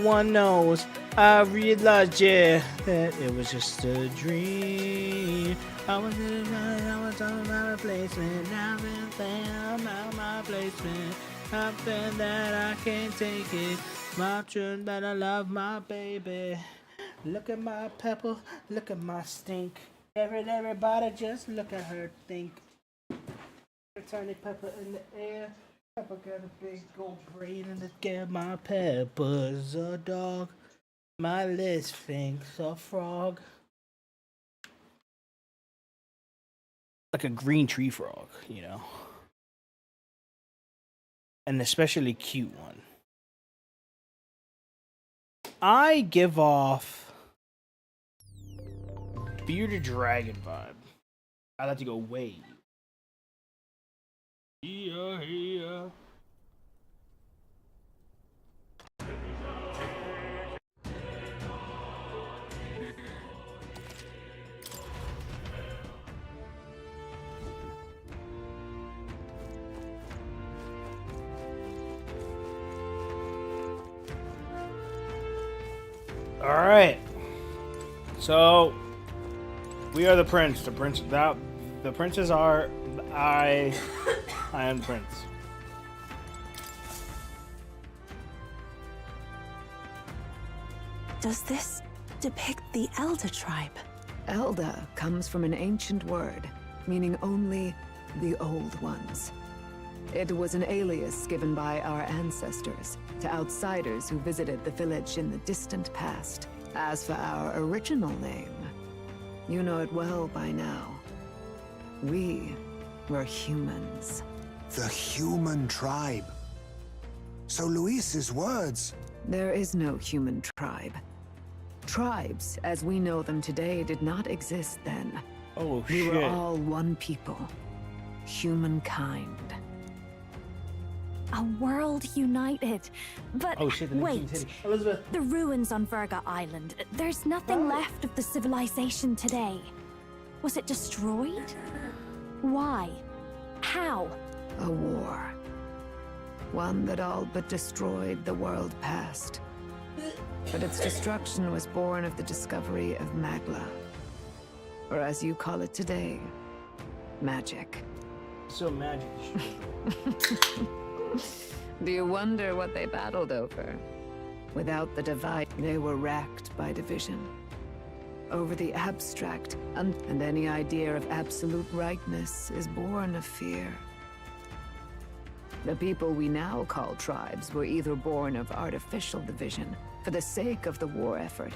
one knows. I realized, yeah, that it was just a dream. I was on my replacement. I've been found out my placement. I've been that I can't take it. My truth that I love my baby. Look at my pepper, look at my stink. Everybody just look at her think. Tiny pepper in the air. Pepper got a big gold brain and look at my pepper's a dog. My list thinks a frog. Like a green tree frog, you know. An especially cute one. I give off bearded dragon vibe. I like to go way. Yeah. All right. So we are the prince. The princes are I am prince. Does this depict the Elder tribe? Elder comes from an ancient word, meaning only the old ones. It was an alias given by our ancestors to outsiders who visited the village in the distant past. As for our original name, you know it well by now. We were humans. The human tribe. So Luis's words... There is no human tribe. Tribes, as we know them today, did not exist then. Oh, we shit. were all one people. Humankind. A world united. But Oh shit, the wait, city. Elizabeth. the ruins on Virga Island. There's nothing left of the civilization today. Was it destroyed? Why? How? A war. One that all but destroyed the world past. But its destruction was born of the discovery of Magla. Or as you call it today, magic. So magic. Do you wonder what they battled over? Without the divide, they were racked by division. Over the abstract, and any idea of absolute rightness is born of fear. The people we now call tribes were either born of artificial division for the sake of the war effort,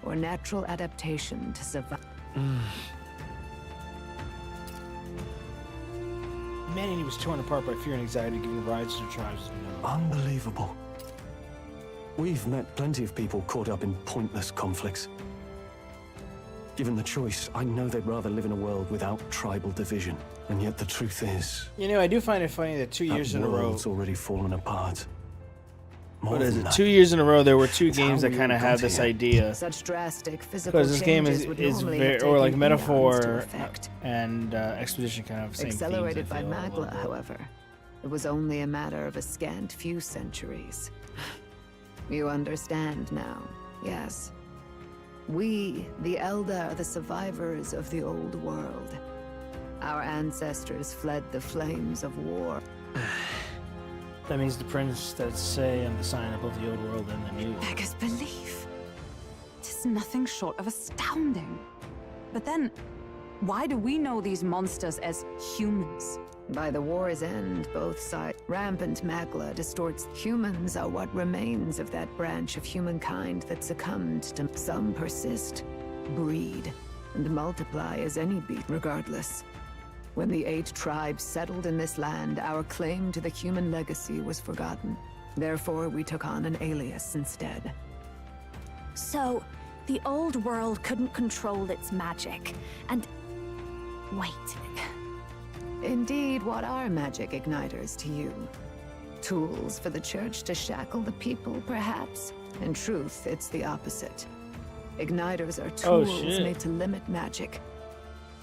or natural adaptation to survive. Humanity was torn apart by fear and anxiety, giving rise to tribes. Unbelievable. We've met plenty of people caught up in pointless conflicts. Given the choice, I know they'd rather live in a world without tribal division. And yet the truth is... You know, I do find it funny that 2 years in a row... It's already fallen apart. What is it? 2 years in a row, there were two games that kind of had this idea. Such drastic physical Because this game is very, or like metaphor and exposition kind of same accelerated themes, by Magla, however. It was only a matter of a scant few centuries. You understand now, yes? We, the Elder, are the survivors of the old world. Our ancestors fled the flames of war. That means the prince that say on the sign above the old world and the new. Beggars belief. It is nothing short of astounding. But then, why do we know these monsters as humans? By the war's end, both sides. Rampant Magla distorts. Humans are what remains of that branch of humankind that succumbed to. Some persist, breed, and multiply as any beast. Regardless, when the 8 tribes settled in this land, our claim to the human legacy was forgotten. Therefore, we took on an alias instead. So, the old world couldn't control its magic, and... Wait. Indeed, what are magic igniters to you? Tools for the church to shackle the people, perhaps? In truth, it's the opposite. Igniters are tools made to limit magic.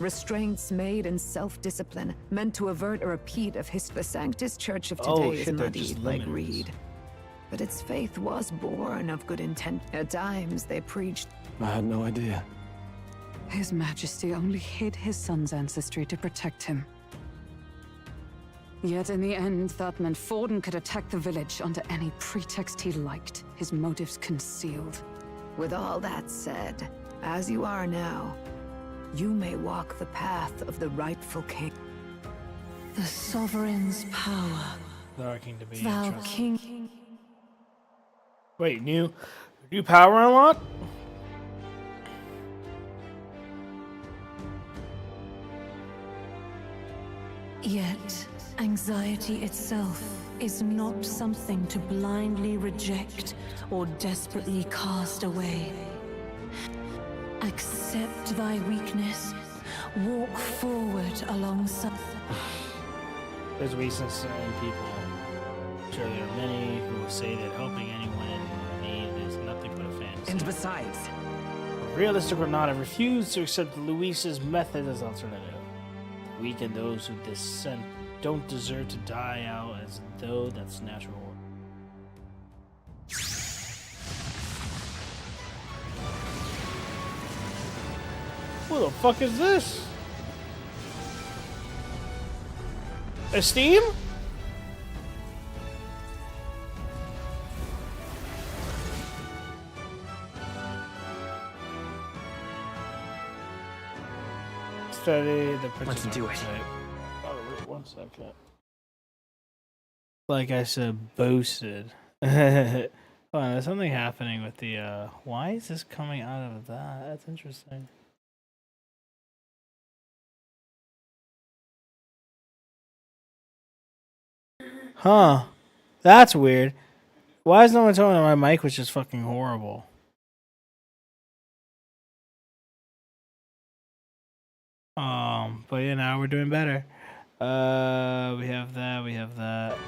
Restraints made in self-discipline, meant to avert a repeat of the Sanctus Church of today is muddied by greed. But its faith was born of good intent. At times, they preached. I had no idea. His Majesty only hid his son's ancestry to protect him. Yet in the end, that meant Forden could attack the village under any pretext he liked, his motives concealed. With all that said, as you are now, you may walk the path of the rightful king. The sovereign's power. Thou king to be Thou entrusted. king. Wait, new power unlock? Yet, anxiety itself is not something to blindly reject or desperately cast away. Accept thy weakness. Walk forward alongside. There's weakness in people. Sure, there are many who will say that helping anyone in need is nothing but a fantasy. And besides, Realistic or not, I refuse to accept Luis's method as alternative. The weak and those who dissent don't deserve to die out as though that's natural. What the fuck is this? Esteem? Study the Let's do it. Oh, wait 1 second. Like I said, boasted. Hold on, there's something happening with the, why is this coming out of that? That's interesting. Huh. That's weird. Why is no one telling me my mic was just fucking horrible? But yeah, now we're doing better. We have that, we have that.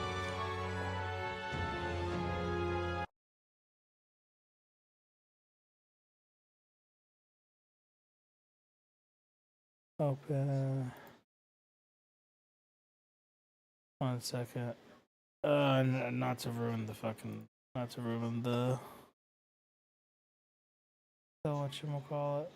Open. 1 second. Not to ruin the fucking, not to ruin the whatchamacallit.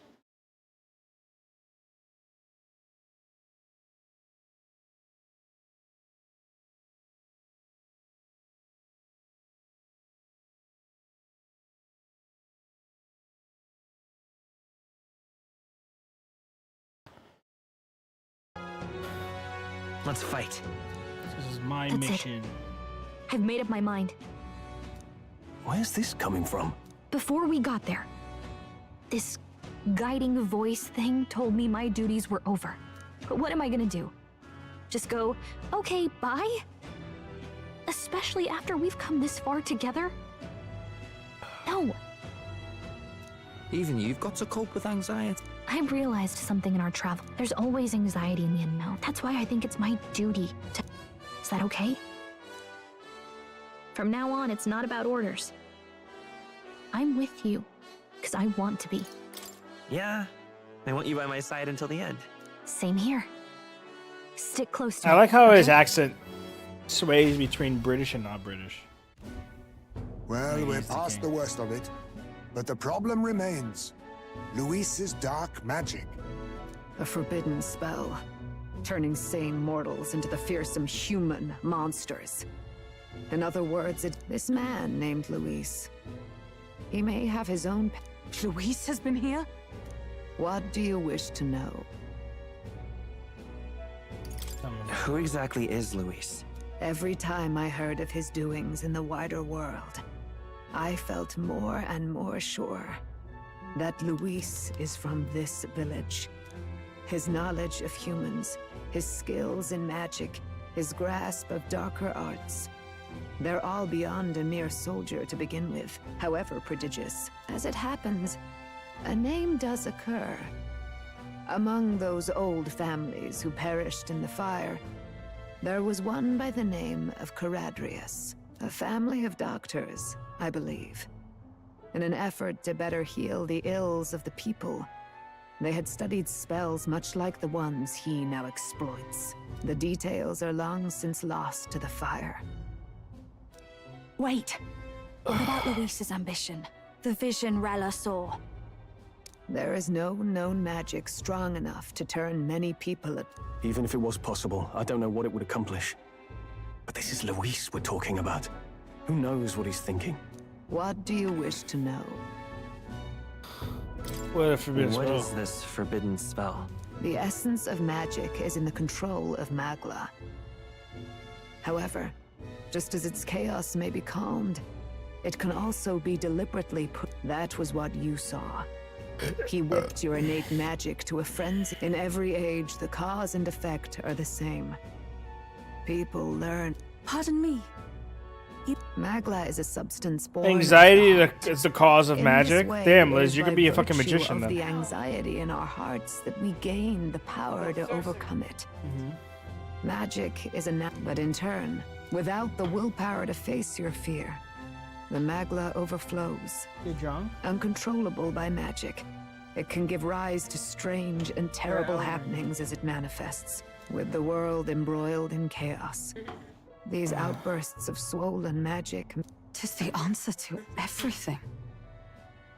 let's fight. This is my That's it. mission. I've made up my mind. Where's this coming from? Before we got there, this guiding voice thing told me my duties were over. But what am I gonna do? Just go, okay, bye? Especially after we've come this far together? No, Even you've got to cope with anxiety. I realized something in our travel. There's always anxiety in the unknown. That's why I think it's my duty to... Is that okay? From now on, it's not about orders. I'm with you, because I want to be. Yeah, I want you by my side until the end. Same here. Stick close to I me, like how his okay? accent sways between British and not British. Well, He we're is the past king. the worst of it. But the problem remains. Luis's dark magic. A forbidden spell, turning sane mortals into the fearsome human monsters. In other words, this man named Luis. He may have his own... Luis has been here? What do you wish to know? Who exactly is Luis? Every time I heard of his doings in the wider world, I felt more and more sure that Luis is from this village. His knowledge of humans, his skills in magic, his grasp of darker arts. They're all beyond a mere soldier to begin with, however prodigious. As it happens, a name does occur. Among those old families who perished in the fire, there was one by the name of Caradrius, a family of doctors, I believe. In an effort to better heal the ills of the people, they had studied spells much like the ones he now exploits. The details are long since lost to the fire. Wait, What about Luis's ambition? The vision Rella saw? There is no known magic strong enough to turn many people at... Even if it was possible, I don't know what it would accomplish. But this is Luis we're talking about. Who knows what he's thinking? What do you wish to know? What a forbidden What spell. is this forbidden spell? The essence of magic is in the control of Magla. However, just as its chaos may be calmed, it can also be deliberately put... That was what you saw. He whipped your innate magic to a frenzy. In every age, the cause and effect are the same. People learn. Pardon me. Magla is a substance born. Anxiety of the is the cause of In magic? this way, Damn, it Liz, is you by could be a fucking virtue magician of then. the anxiety in our hearts that we gain the power to overcome it. Magic is but in turn, without the willpower to face your fear, the Magla overflows. You drunk? Uncontrollable by magic, it can give rise to strange and terrible happenings as it manifests, with the world embroiled in chaos. These outbursts of swollen magic... Tis the answer to everything.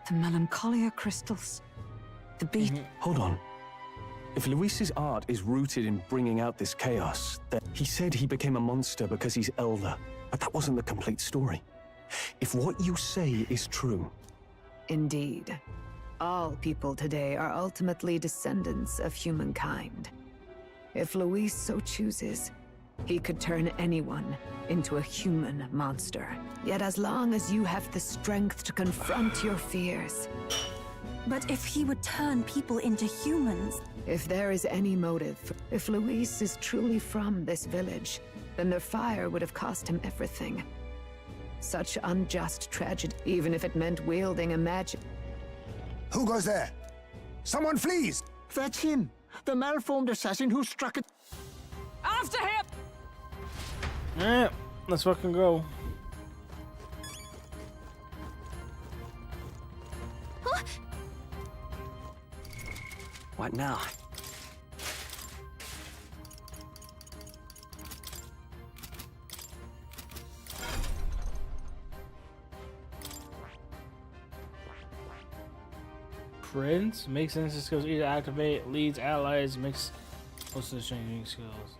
The melancholia crystals. The beat. Hold on. If Luis's art is rooted in bringing out this chaos, then he said he became a monster because he's elder. But that wasn't the complete story. If what you say is true... Indeed. All people today are ultimately descendants of humankind. If Luis so chooses, he could turn anyone into a human monster. Yet as long as you have the strength to confront your fears... But if he would turn people into humans... If there is any motive, if Luis is truly from this village, then their fire would have cost him everything. Such unjust tragedy, even if it meant wielding a magic... Who goes there? Someone flees! That's him! The malformed assassin who struck it. After him! Alright, let's fucking go. What now? Prince makes instant skills either activate, leads allies, makes most of the changing skills.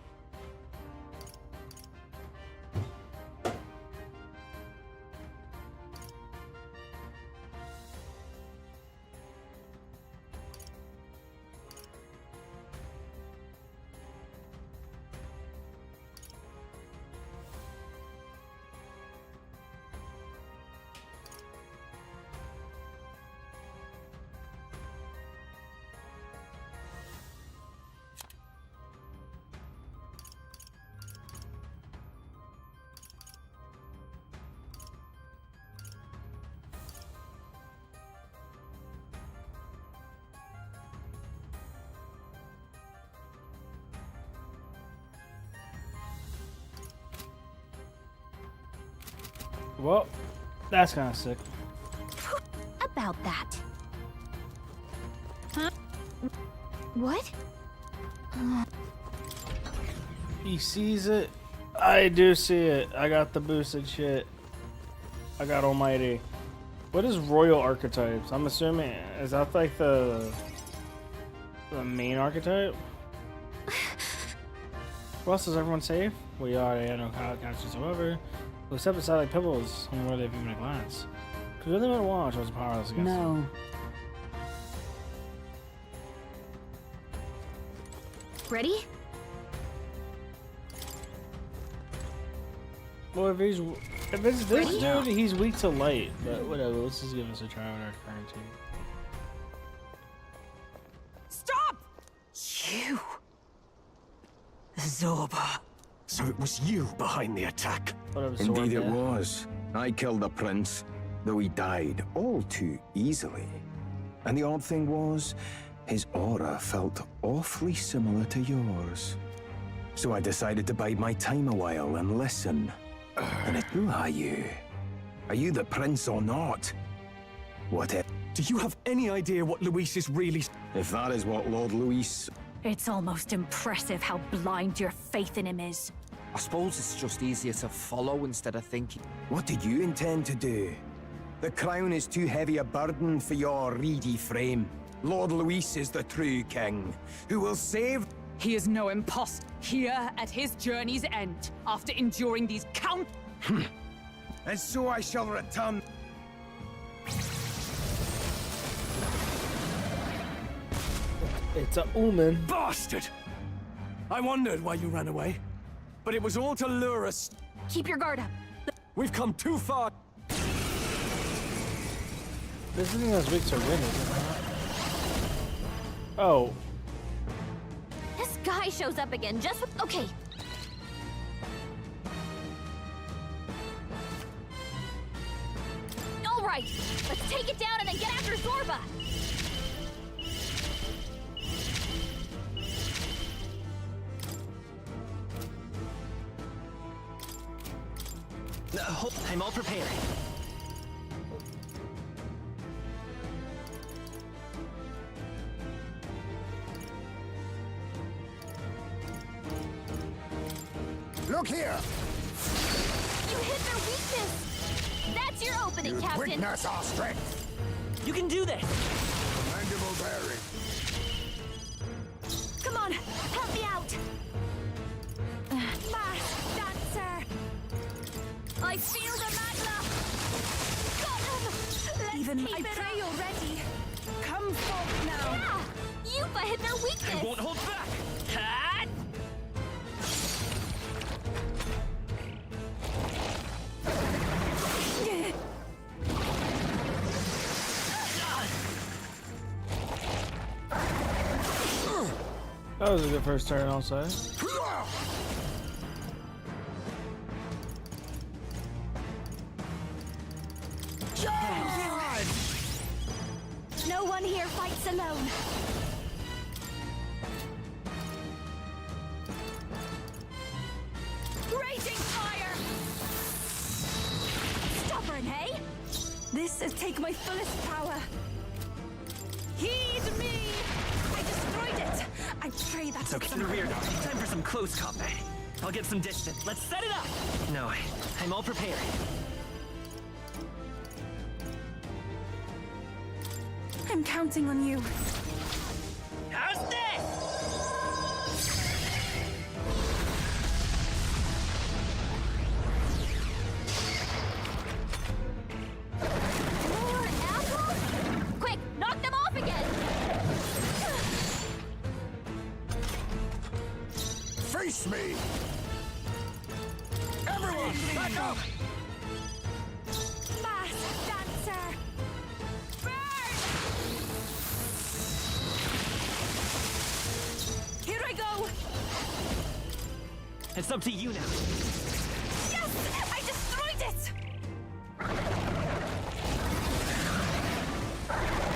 Well, that's kind of sick. About that. Huh? What? He sees it. I do see it. I got the boosted shit. I got almighty. What is royal archetypes? I'm assuming, is that like the main archetype? Well, is everyone safe? We are. They had no catches whatsoever. We'll step aside like pebbles, only where they've even a glance. Because really want to watch was powerless against them. No. Ready? Well, if it's this dude, he's weak to light. But whatever, let's just give us a try with our current team. Stop! You! Zorba. So it was you behind the attack? Whatever, Indeed it sword, yeah. was. I killed the prince, though he died all too easily. And the odd thing was, his aura felt awfully similar to yours. So I decided to bide my time a while and listen. And who are you? Are you the prince or not? What if... Do you have any idea what Luis is really... If that is what Lord Luis... It's almost impressive how blind your faith in him is. I suppose it's just easier to follow instead of thinking. What do you intend to do? The crown is too heavy a burden for your reedy frame. Lord Luis is the true king, who will save... He is no imposter. Here at his journey's end, after enduring these And so I shall return. It's a omen. Bastard! I wondered why you ran away, but it was all to lure us. Keep your guard up. We've come too far. This isn't as big to win, is it not? Oh. This guy shows up again just with... Okay. All right, let's take it down and then get after Zorba. I'm all prepared. Look here! You hit their weakness. That's your opening, You Captain. witness our strength! You can do this! Mandible bearing. Come on, help me out. Mass dancer. I feel the magma. Got him. Let's Even keep I it pray up. already. Come forth now. Yeah, Yuba hit their weakness. I won't hold back! Ha! That was a good first turn, I'll say. No one here fights alone. Raging fire! Stubborn, hey? This is take my fullest power. Heed me! I destroyed it! I pray that's Okay, in the rear guard. Time for some close combat. I'll get some distance. Let's set it up! No, I'm all prepared. I'm counting on you. How's this? More apples? Quick, knock them off again! Face me! Everyone, back up! Mass dancer! Burn! Here I go! It's up to you now. Yes! I destroyed it!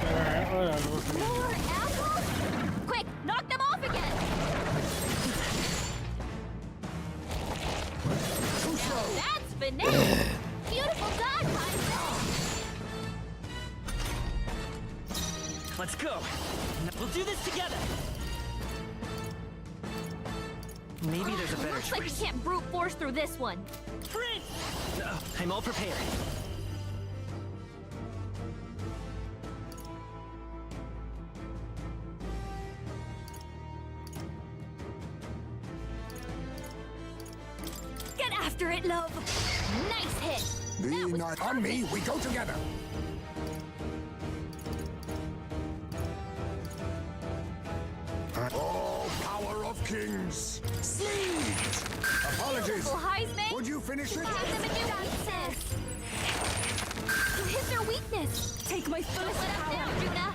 Alright, whatever. More apples? Quick, knock them off again! Now that's finesse! Beautiful done, Heisman! Let's go. Now we'll do this together. Maybe there's a better Looks like we choice. can't brute force through this one. Prince! No, I'm all prepared. Get after it, love! Nice hit! Be That was not on me, we go together! Oh, power of kings! Sleep! Apologies! Beautiful, Heisman! Would you finish it? Give them a new weakness! You hit their weakness! Take my Don't fullest let us power. down, Judah!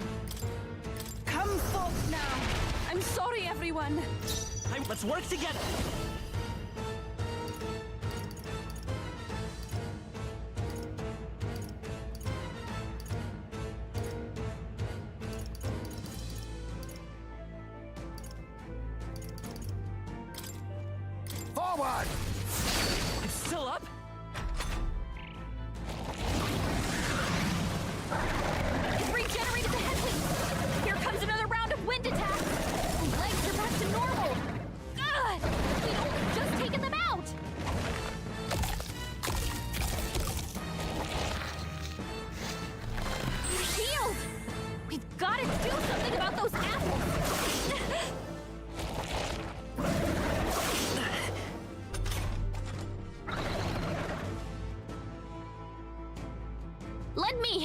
Come forth now. I'm sorry, everyone. Let's work together. Forward! It's still up? It regenerated the head wings! Here comes another round of wind attacks! The legs are back to normal! God! We'd only just taken them out!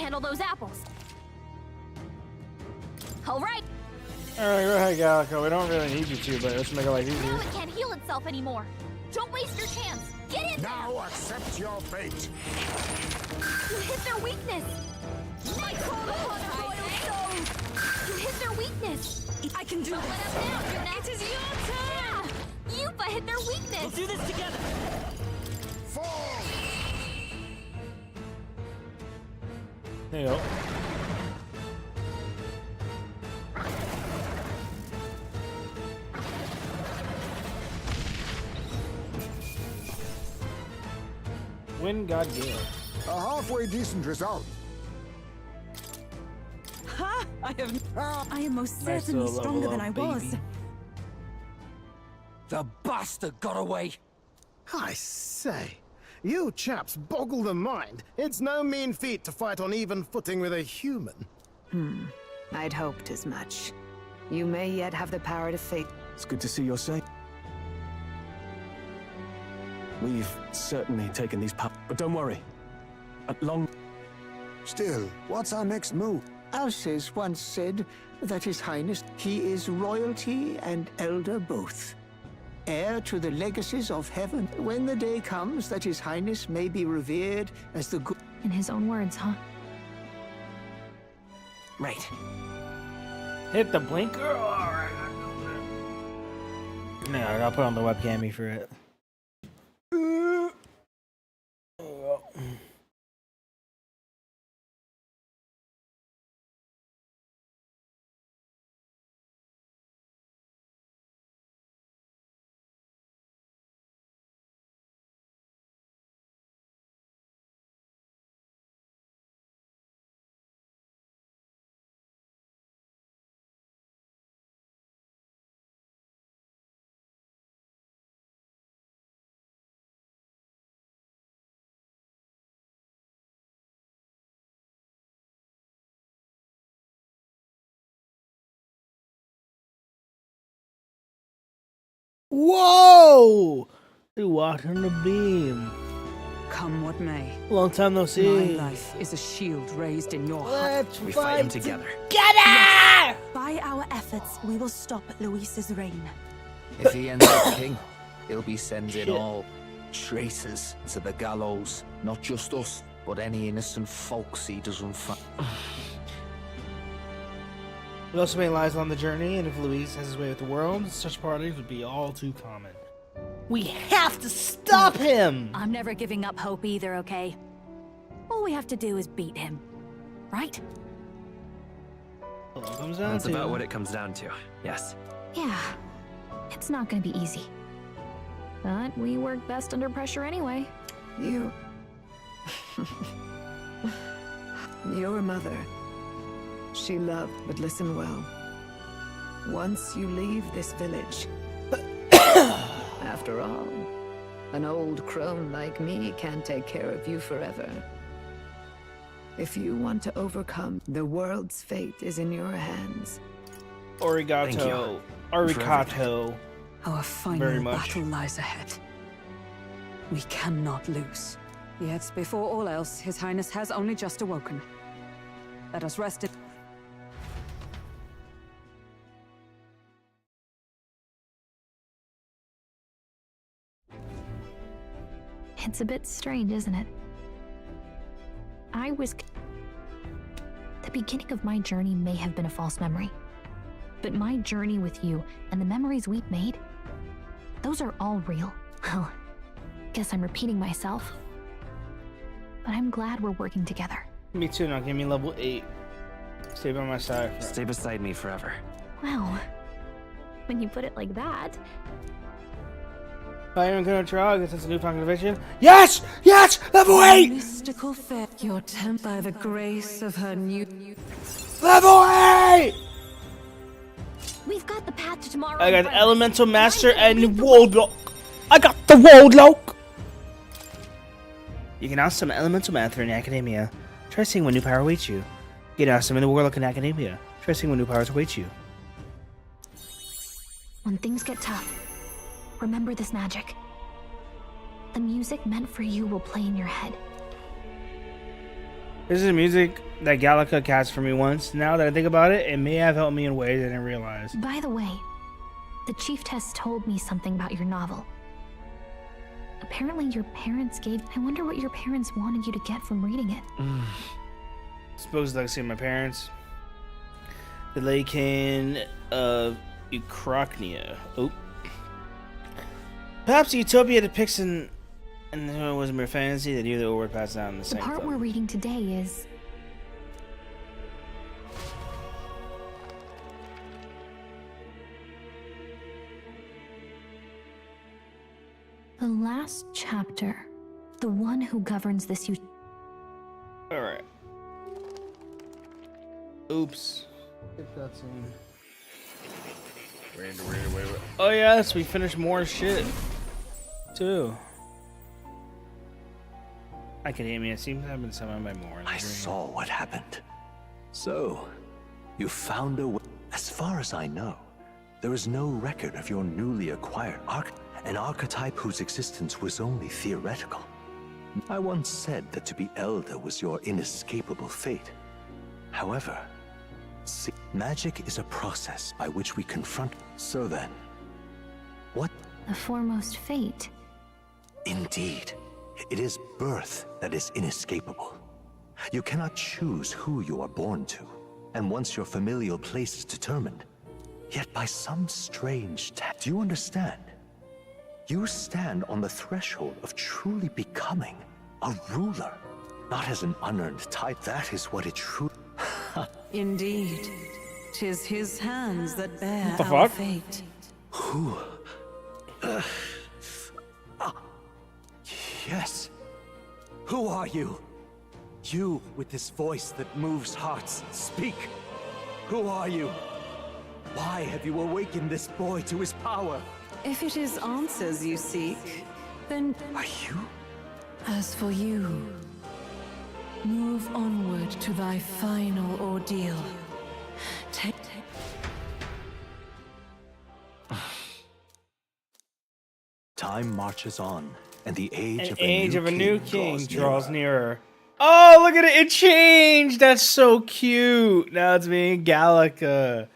handle those apples. All right. Alright, go ahead, Gallico. We don't really need you to, but let's make it life easier. Now it can't heal itself anymore. Don't waste your chance. Get in there. Now accept your fate. You hit their weakness. My call upon a royal soul. You hit their weakness. I can do Don't let this. them down, Yuna. It is your turn. Yeah. Yupa hit their weakness. We'll do this together. Fall. There you go. Win God Gale. A halfway decent result. Ha! I am most Nice certainly little stronger level than I up, was. baby. The bastard got away. I say, you chaps boggle the mind. It's no mean feat to fight on even footing with a human. I'd hoped as much. You may yet have the power to fate. It's good to see you're safe. We've certainly taken these but don't worry. At long... Still, what's our next move? Alces once said that His Highness, he is royalty and elder both. Heir to the legacies of heaven. When the day comes that His Highness may be revered as the good... In his own words, huh? Right. Hit the blinker. Alright. No, I gotta put on the webcam for it. There you go. Whoa! He walked on the beam. Come what may. Long time no My see. life is a shield raised in your heart. Let's We fight them together. together! By our efforts, we will stop Luis's reign. If he ends up king, he'll be sending Shit. all traitors to the gallows. Not just us, but any innocent folks he doesn't find. We also may lies on the journey, and if Luis has his way with the world, such parties would be all too common. We have to stop him! I'm never giving up hope either, okay? All we have to do is beat him. Right? All it comes down That's to. about what it comes down to. Yes. Yeah. It's not gonna be easy. But we work best under pressure anyway. You... Your mother. She loved, but listen well. Once you leave this village... After all, an old crone like me can't take care of you forever. If you want to overcome, the world's fate is in your hands. Thank Arigato. you. Arigato. Our Very final much. battle lies ahead. We cannot lose. Yet, before all else, His Highness has only just awoken. Let us rest in... It's a bit strange, isn't it? The beginning of my journey may have been a false memory. But my journey with you and the memories we've made, those are all real. Well, guess I'm repeating myself. But I'm glad we're working together. Me too, now give me level 8. Stay by my side. Stay beside me forever. Well, when you put it like that, If I am gonna try, I guess it's a new conviction. Yes! Yes! Level 8! Mystical fair, your tempt by the grace of her new... Level 8! we've got the path to tomorrow. I in got front of us. Elemental Master I'm gonna lead and the Woldlock. I got the Woldlock! You can now summon Elemental Master in Academia. Try seeing what new power awaits you. You can now summon the Warlock in Academia. Try seeing what new powers await you. When things get tough, remember this magic. The music meant for you will play in your head. This is music that Gallica cast for me once. Now that I think about it, it may have helped me in ways I didn't realize. By the way, the Chieftess told me something about your novel. Apparently your parents gave... I wonder what your parents wanted you to get from reading it. Supposed legacy of my parents. The Lycan of Eucrocnia. Oh. Perhaps Utopia depicts and it was mere fantasy that either word passed down in the The same part film. we're reading today is... the last chapter. The one who governs this Alright. Oops. Get that scene. Wait. Oh yes, we finished more shit. Too. Academia seems to have been summoned by more. I saw what happened. So, you found a way. As far as I know, there is no record of your newly acquired an archetype whose existence was only theoretical. I once said that to be Elder was your inescapable fate. However, see, magic is a process by which we confront. So then, what? the foremost fate. Indeed, it is birth that is inescapable. You cannot choose who you are born to, and once your familial place is determined, yet by some strange do you understand? You stand on the threshold of truly becoming a ruler, not as an unearned type. That is what it truly... Indeed, 'tis his hands that bear What the our fuck? fate. Who? Yes. Who are you? You with this voice that moves hearts. Speak. Who are you? Why have you awakened this boy to his power? If it is answers you seek, then... Are you? As for you, move onward to thy final ordeal. Take... Time marches on, and the age An of a new king draws draws nearer. Oh, look at it! It changed. That's so cute. Now it's me and Gallica.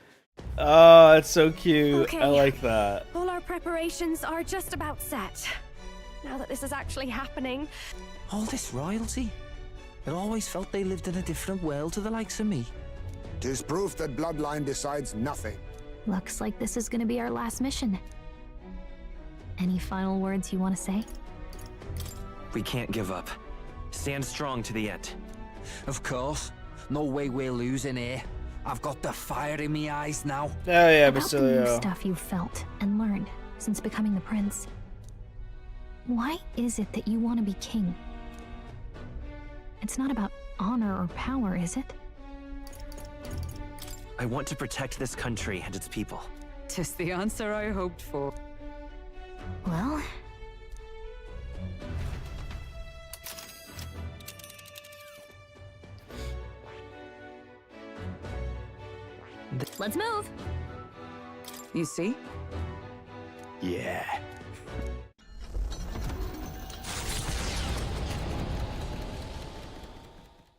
Oh, it's so cute. Okay. I like that. All our preparations are just about set. Now that this is actually happening, All this royalty? I always felt they lived in a different world to the likes of me. 'Tis proof that bloodline decides nothing. Looks like this is gonna be our last mission. Any final words you want to say? We can't give up. Stand strong to the end. Of course. No way we're losing here. I've got the fire in me eyes now. Oh yeah, About the new Basilio. stuff you've felt and learned since becoming the prince. Why is it that you want to be king? It's not about honor or power, is it? I want to protect this country and its people. 'Tis the answer I hoped for. Well... let's move! You see? Yeah.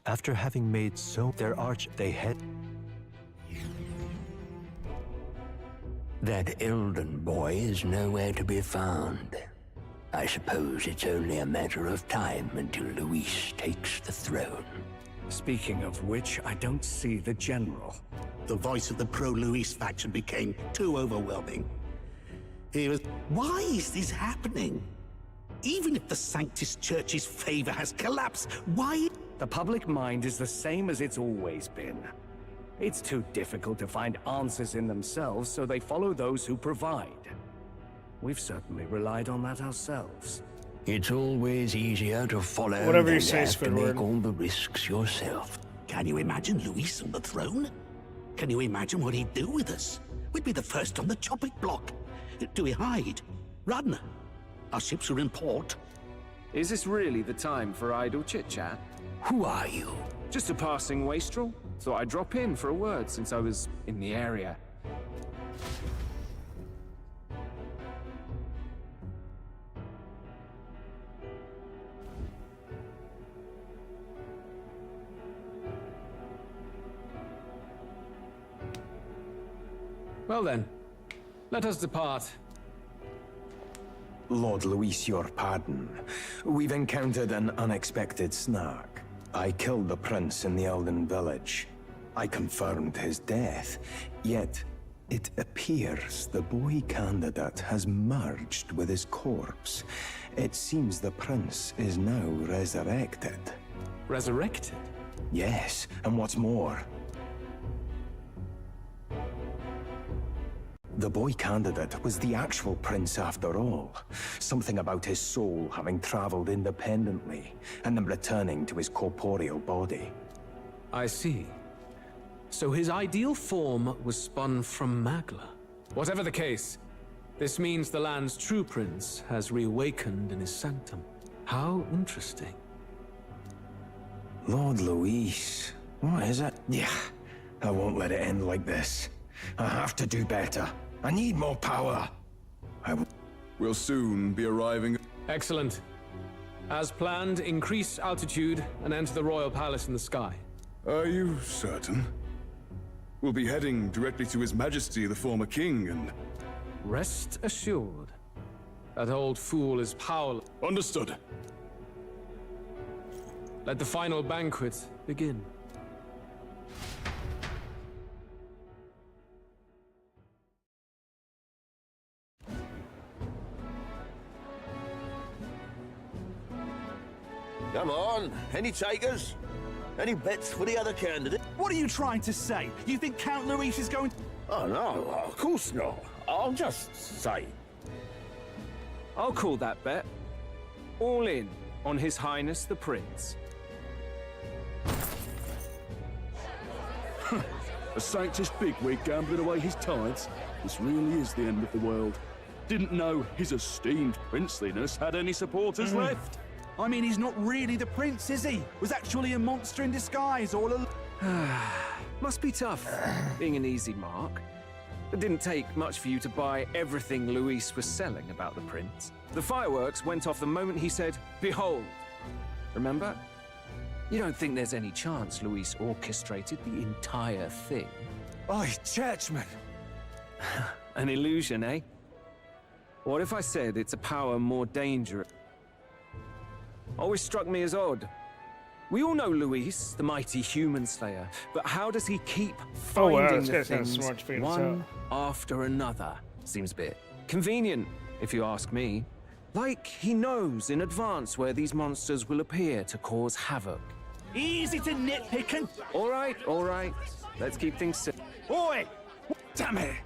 After having made so their arch, they head. That Elden boy is nowhere to be found. I suppose it's only a matter of time until Luis takes the throne. Speaking of which, I don't see the general. The voice of the pro-Luis faction became too overwhelming. He was... Why is this happening? Even if the Sanctus Church's favor has collapsed, why... The public mind is the same as it's always been. It's too difficult to find answers in themselves, so they follow those who provide. We've certainly relied on that ourselves. It's always easier to follow Whatever than you say, have to Squidward. make all the risks yourself. Can you imagine Luis on the throne? Can you imagine what he'd do with us? We'd be the first on the chopping block. Do we hide? Run? Our ships are in port. Is this really the time for idle chit-chat? Who are you? Just a passing wastrel. Thought I'd drop in for a word since I was in the area. Well then, let us depart. Lord Luis, your pardon. We've encountered an unexpected snag. I killed the prince in the Elden village. I confirmed his death, yet it appears the boy candidate has merged with his corpse. It seems the prince is now resurrected. Resurrected? Yes, and what's more, the boy candidate was the actual prince after all. Something about his soul having traveled independently, and then returning to his corporeal body. I see. So his ideal form was spun from Magla. Whatever the case, this means the land's true prince has reawakened in his sanctum. How interesting. Lord Luis, what is it? Yeah, I won't let it end like this. I have to do better. I need more power. We'll soon be arriving. Excellent. As planned, increase altitude and enter the royal palace in the sky. Are you certain? We'll be heading directly to His Majesty, the former king, and... Rest assured. That old fool is powerless. Understood. Let the final banquet begin. Come on, any takers? Any bets for the other candidate? What are you trying to say? You think Count Luis is going... Oh, no, of course not. I'll just say. I'll call that bet. All in on His Highness the Prince. A Sanctus bigwig gambling away his tithes? This really is the end of the world. Didn't know his esteemed princeliness had any supporters left. I mean, he's not really the prince, is he? Was actually a monster in disguise all along. Must be tough, being an easy mark. It didn't take much for you to buy everything Luis was selling about the prince. The fireworks went off the moment he said, "Behold." Remember? You don't think there's any chance Luis orchestrated the entire thing? Oi, churchman! An illusion, eh? What if I said it's a power more dangerous? Always struck me as odd. We all know Luis, the mighty human slayer, but how does he keep finding the things one after another? Seems a bit convenient, if you ask me. Like he knows in advance where these monsters will appear to cause havoc. Easy to nitpick and... All right. Let's keep things simple. Oi! Damn it!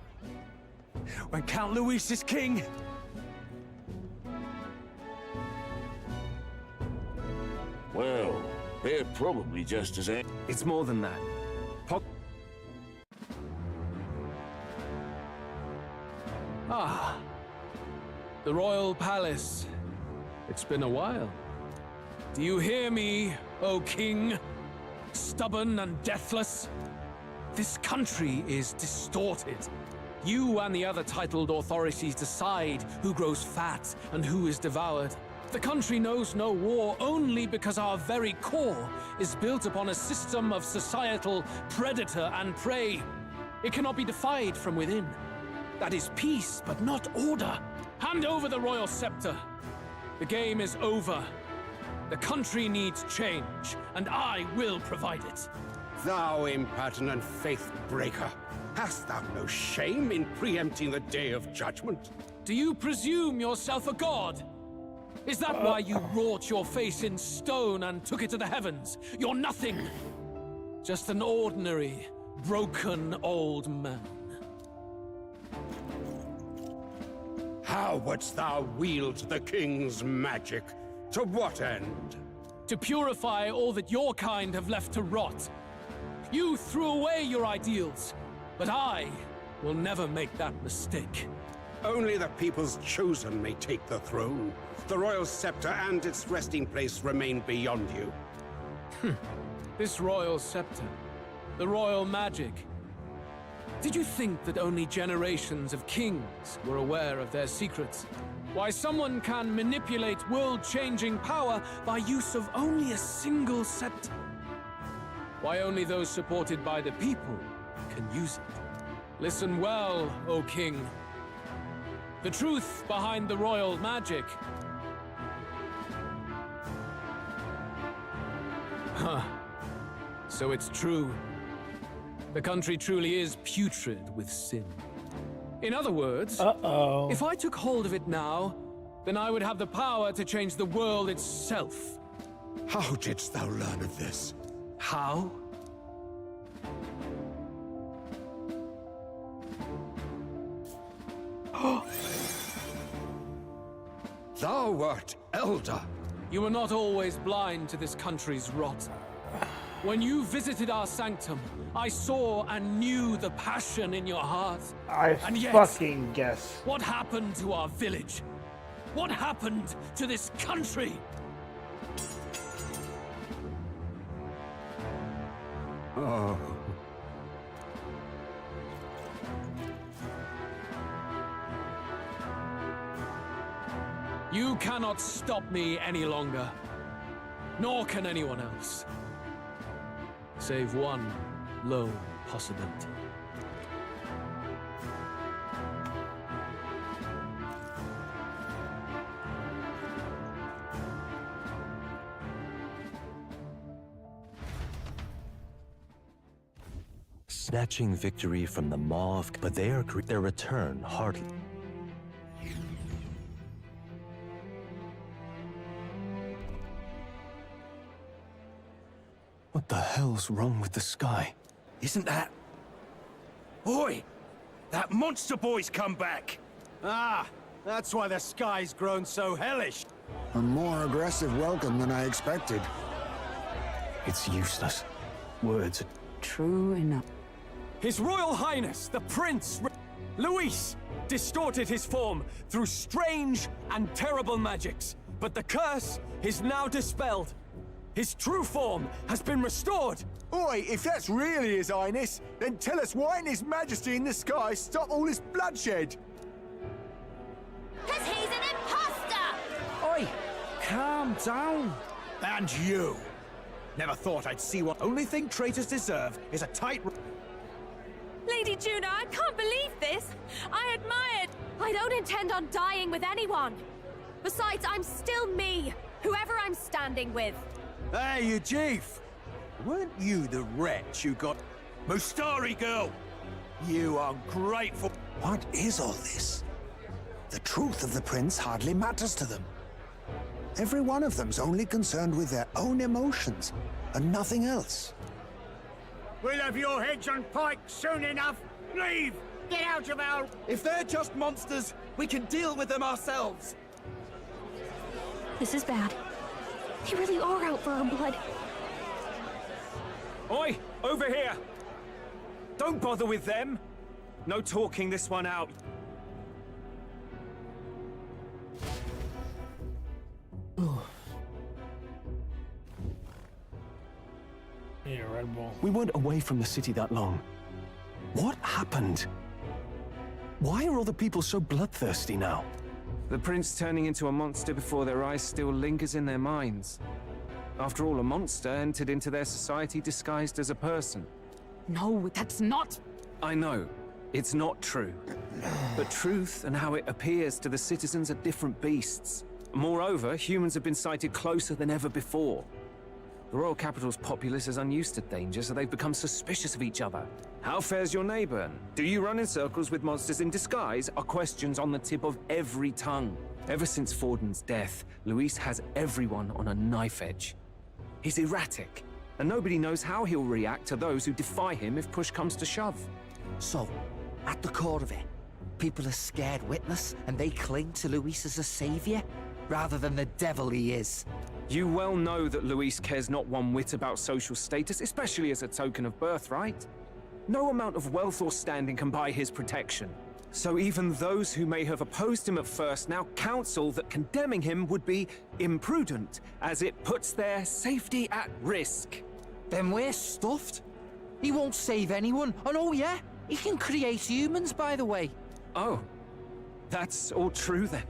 When Count Luis is king... Well, they're probably just as... It's more than that. The royal palace. It's been a while. Do you hear me, O king? Stubborn and deathless? This country is distorted. You and the other titled authorities decide who grows fat and who is devoured. The country knows no war only because our very core is built upon a system of societal predator and prey. It cannot be defied from within. That is peace, but not order. Hand over the royal scepter. The game is over. The country needs change, and I will provide it. Thou impertinent faith breaker, hast thou no shame in preempting the day of judgment? Do you presume yourself a god? Is that why you wrought your face in stone and took it to the heavens? You're nothing. Just an ordinary, broken old man. How wouldst thou wield the king's magic? To what end? To purify all that your kind have left to rot. You threw away your ideals, but I will never make that mistake. Only the people's chosen may take the throne. The royal scepter and its resting place remain beyond you. This royal scepter, the royal magic. Did you think that only generations of kings were aware of their secrets? Why someone can manipulate world-changing power by use of only a single scepter? Why only those supported by the people can use it? Listen well, O King. The truth behind the royal magic. Huh. So it's true. The country truly is putrid with sin. In other words, if I took hold of it now, then I would have the power to change the world itself. How didst thou learn of this? How? Thou wert elder. You were not always blind to this country's rot. When you visited our sanctum, I saw and knew the passion in your heart. And yet, fucking guess. What happened to our village? What happened to this country? Oh. You cannot stop me any longer. Nor can anyone else. Save one lone possibility. Snatching victory from the Maw, but their return hardly. What the hell's wrong with the sky? Isn't that... Oi! That monster boy's come back! Ah, that's why the sky's grown so hellish. A more aggressive welcome than I expected. It's useless. Words. True enough. His Royal Highness, the Prince Luis, distorted his form through strange and terrible magics. But the curse is now dispelled. His true form has been restored! Oi, if that's really His Highness, then tell us why in His Majesty in the sky stop all this bloodshed? 'Cause he's an imposter! Oi, calm down. And you. Never thought I'd see what only thing traitors deserve is a tight... Lady Juna, I can't believe this! I admired... I don't intend on dying with anyone. Besides, I'm still me, whoever I'm standing with. Hey, you chief! Weren't you the wretch who got... Mustari girl! You ungrateful... What is all this? The truth of the prince hardly matters to them. Every one of them's only concerned with their own emotions, and nothing else. We'll have your heads on pike soon enough! Leave! Get out of our... If they're just monsters, we can deal with them ourselves! This is bad. They really are out for our blood. Oi! Over here! Don't bother with them! No talking this one out. Yeah, Red Bull. We weren't away from the city that long. What happened? Why are all the people so bloodthirsty now? The prince turning into a monster before their eyes still lingers in their minds. After all, a monster entered into their society disguised as a person. No, that's not... I know. It's not true. But truth and how it appears to the citizens are different beasts. Moreover, humans have been sighted closer than ever before. The royal capital's populace is unused to danger, so they've become suspicious of each other. How fares your neighbor? Do you run in circles with monsters in disguise? Are questions on the tip of every tongue. Ever since Forden's death, Luis has everyone on a knife edge. He's erratic, and nobody knows how he'll react to those who defy him if push comes to shove. So, at the core of it, people are scared witless, and they cling to Luis as a savior, rather than the devil he is. You well know that Luis cares not one whit about social status, especially as a token of birthright. No amount of wealth or standing can buy his protection. So even those who may have opposed him at first now counsel that condemning him would be imprudent, as it puts their safety at risk. Then we're stuffed. He won't save anyone, and oh yeah, he can create humans, by the way. Oh, that's all true then.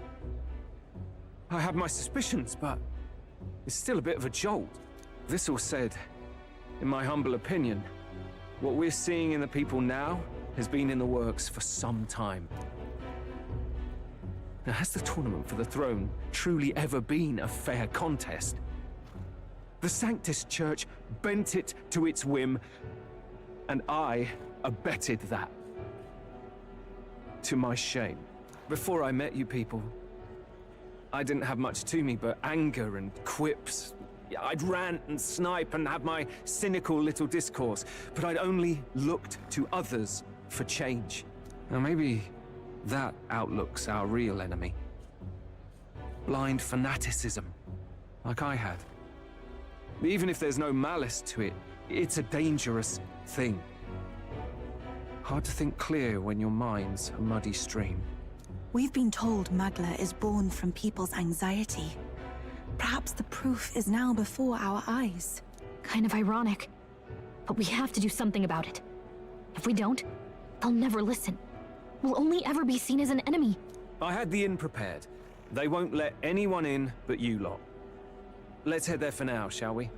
I have my suspicions, but it's still a bit of a jolt. This all said, in my humble opinion, what we're seeing in the people now has been in the works for some time. Now, has the tournament for the throne truly ever been a fair contest? The Sanctus Church bent it to its whim, and I abetted that. To my shame. Before I met you people, I didn't have much to me but anger and quips. I'd rant and snipe and have my cynical little discourse, but I'd only looked to others for change. Now maybe that outlook's our real enemy. Blind fanaticism, like I had. Even if there's no malice to it, it's a dangerous thing. Hard to think clear when your mind's a muddy stream. We've been told Magla is born from people's anxiety. Perhaps the proof is now before our eyes. Kind of ironic. But we have to do something about it. If we don't, they'll never listen. We'll only ever be seen as an enemy. I had the inn prepared. They won't let anyone in but you lot. Let's head there for now, shall we?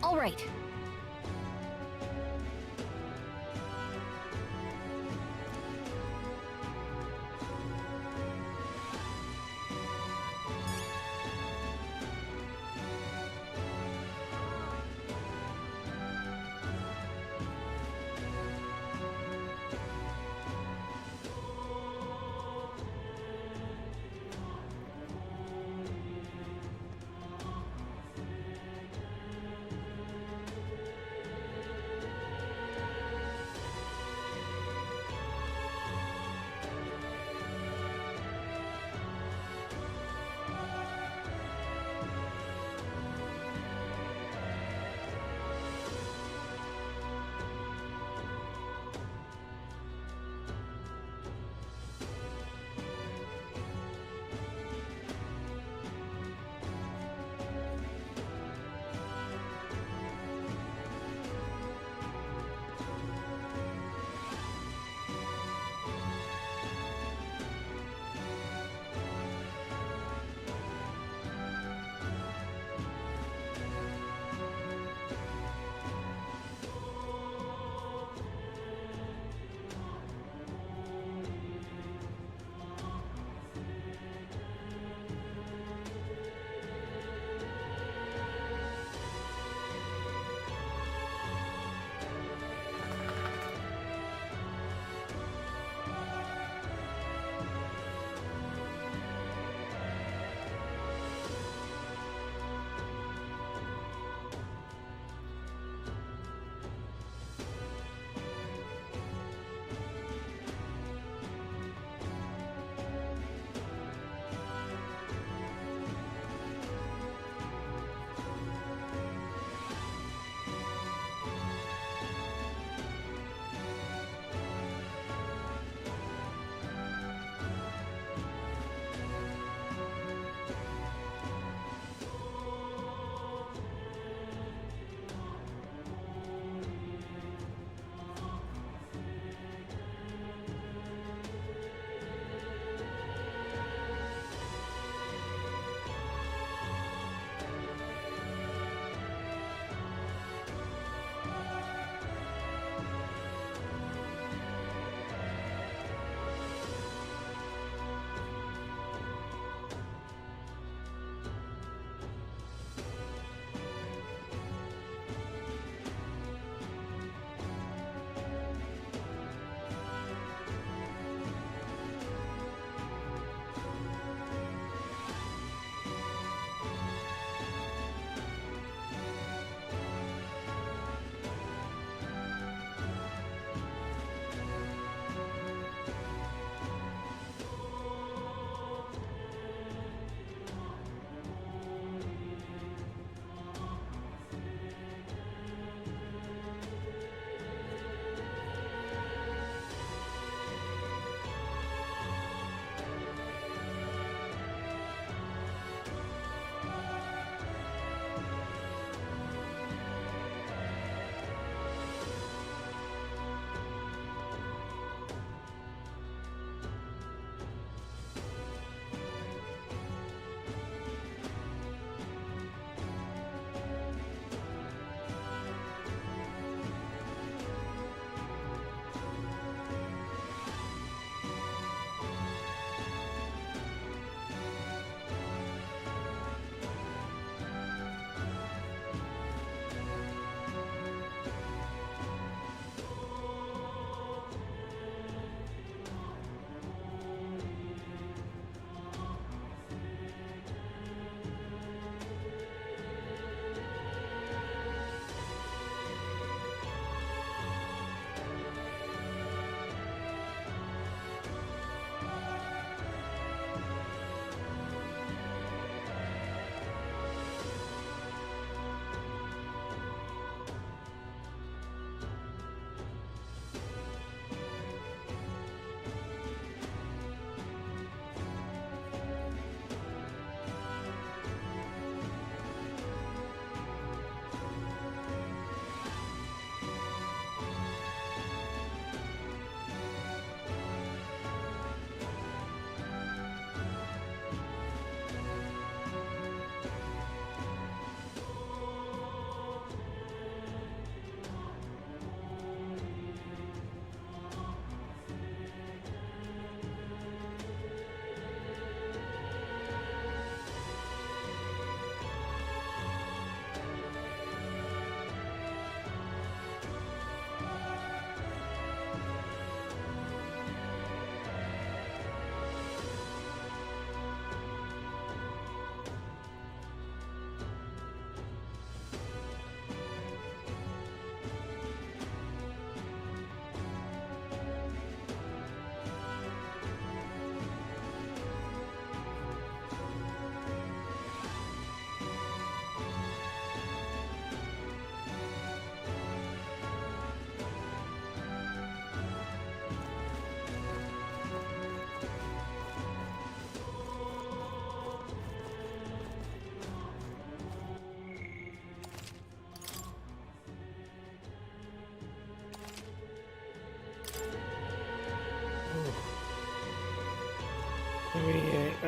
All right.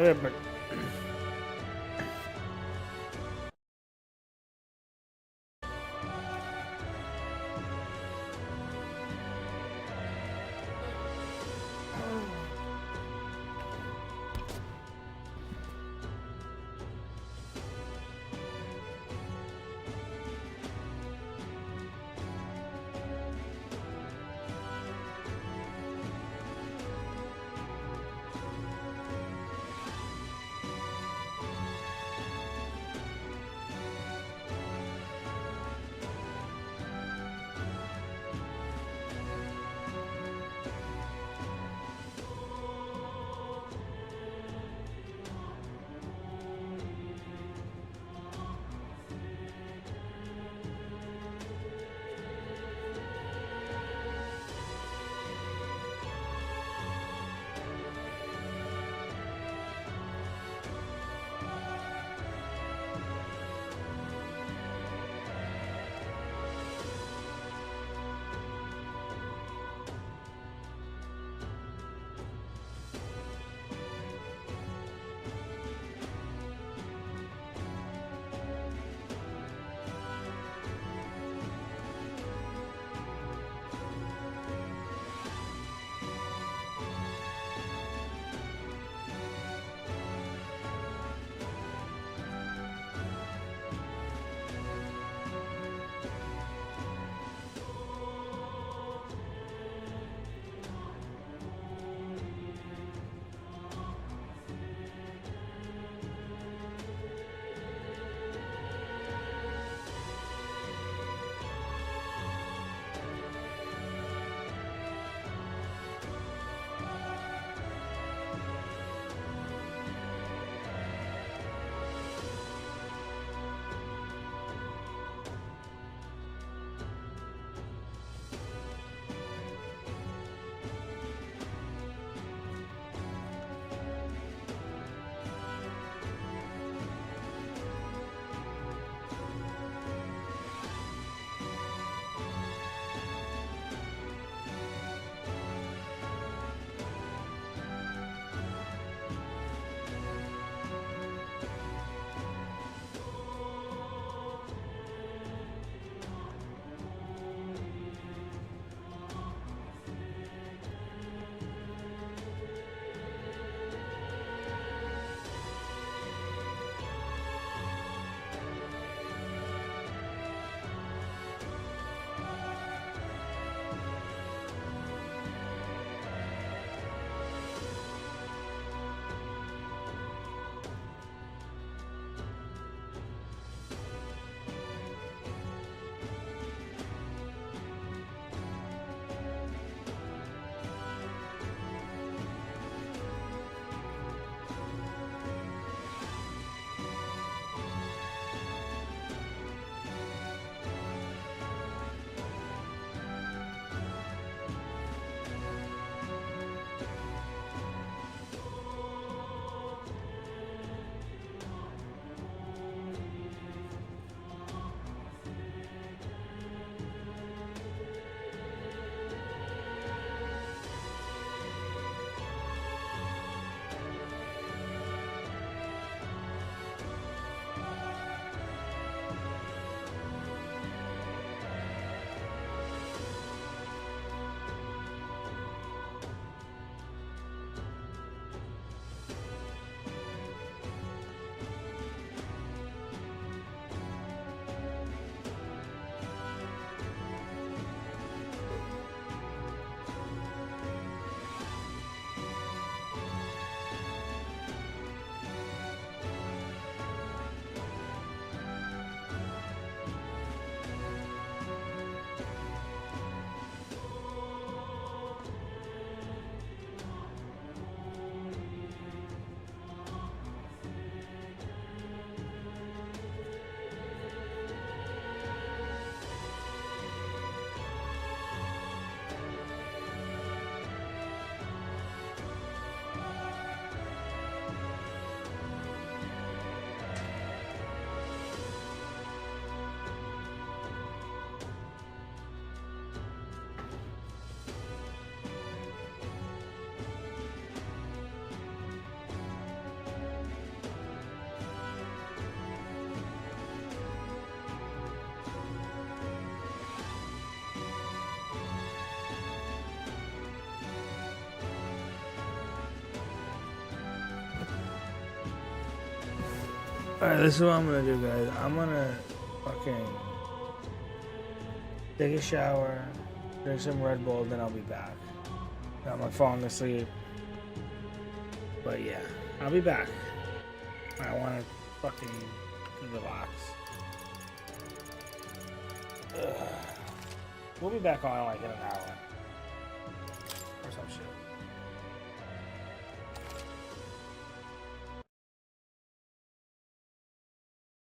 But Alright, this is what I'm gonna do, guys. I'm gonna fucking take a shower, drink some Red Bull, then I'll be back. I'm like falling asleep. But yeah, I'll be back. I wanna fucking relax. Ugh. We'll be back on like in an hour. Or some shit.